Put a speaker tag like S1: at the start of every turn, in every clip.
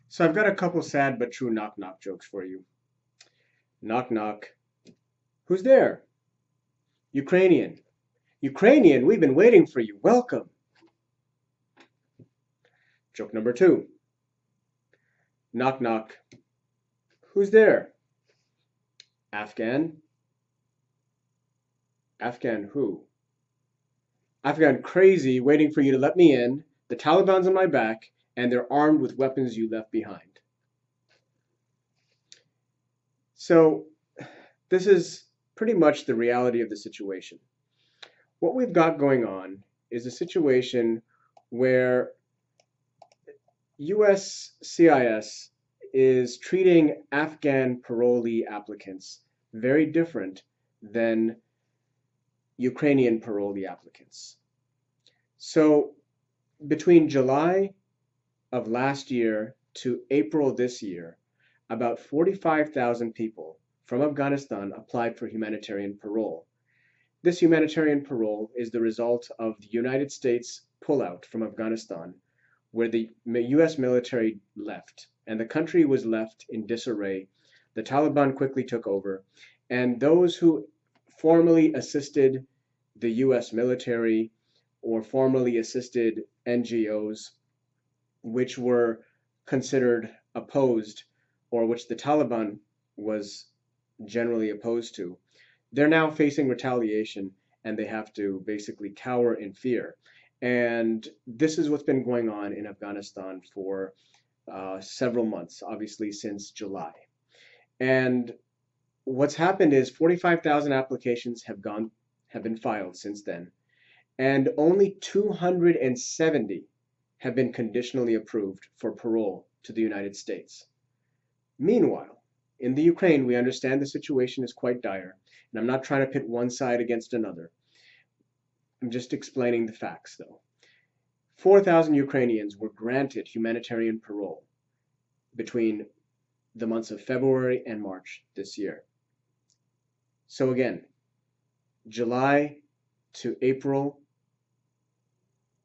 S1: So I've got a couple sad but true knock knock jokes for you. Knock knock. Who's there? Ukrainian. Ukrainian, we've been waiting for you. Welcome. Joke number two. Knock knock. Who's there? Afghan. Afghan who? Afghan crazy waiting for you to let me in. The Taliban's on my back and they're armed with weapons you left behind. So this is pretty much the reality of the situation. What we've got going on is a situation where US CIS is treating Afghan parolee applicants very different than Ukrainian parolee applicants. So between July of last year to April this year, about 45,000 people from Afghanistan applied for humanitarian parole. This humanitarian parole is the result of the United States pullout from Afghanistan, where the US military left, and the country was left in disarray. The Taliban quickly took over, and those who formerly assisted the US military or formerly assisted NGOs, which were considered opposed, or which the Taliban was generally opposed to, they're now facing retaliation and they have to basically cower in fear. And this is what's been going on in Afghanistan for several months, obviously since July. And what's happened is 45,000 applications have been filed since then, and only 270 have been conditionally approved for parole to the United States. Meanwhile, in the Ukraine, we understand the situation is quite dire, and I'm not trying to pit one side against another. I'm just explaining the facts, though. 4,000 Ukrainians were granted humanitarian parole between the months of February and March this year. So again, July to April,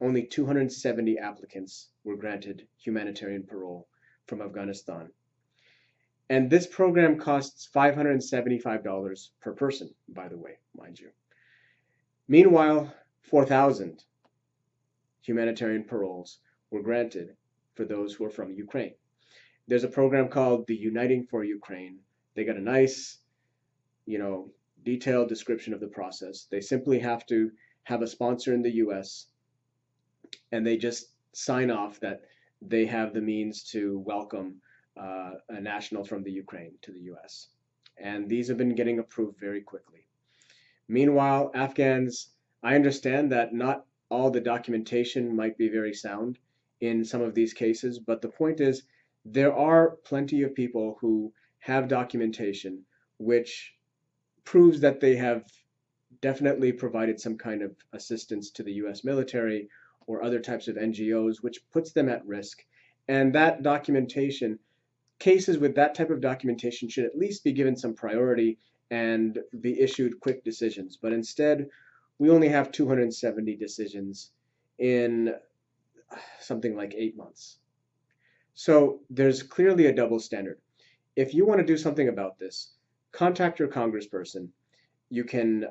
S1: only 270 applicants were granted humanitarian parole from Afghanistan. And this program costs $575 per person, by the way, mind you. Meanwhile, 4,000 humanitarian paroles were granted for those who are from Ukraine. There's a program called the Uniting for Ukraine. They got a nice, detailed description of the process. They simply have to have a sponsor in the US, and they just sign off that they have the means to welcome a national from the Ukraine to the US. And these have been getting approved very quickly. Meanwhile, Afghans, I understand that not all the documentation might be very sound in some of these cases, but the point is there are plenty of people who have documentation which proves that they have definitely provided some kind of assistance to the US military or other types of NGOs, which puts them at risk. And that documentation, cases with that type of documentation should at least be given some priority and be issued quick decisions. But instead, we only have 270 decisions in something like 8 months. So there's clearly a double standard. If you want to do something about this, contact your congressperson. You can,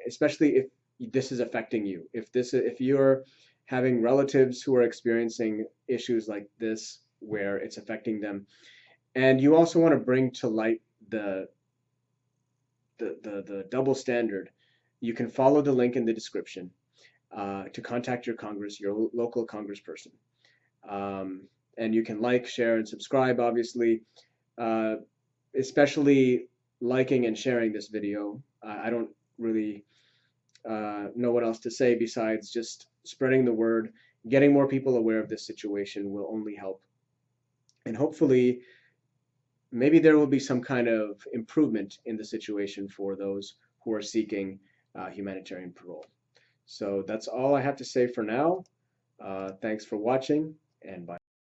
S1: especially if this is affecting you. If you're having relatives who are experiencing issues like this where it's affecting them, and you also want to bring to light the double standard, you can follow the link in the description to contact your local congressperson. And you can like, share, and subscribe, obviously, especially liking and sharing this video. I don't really know what else to say besides just spreading the word. Getting more people aware of this situation will only help. And hopefully, maybe there will be some kind of improvement in the situation for those who are seeking humanitarian parole. So that's all I have to say for now. Thanks for watching, and bye.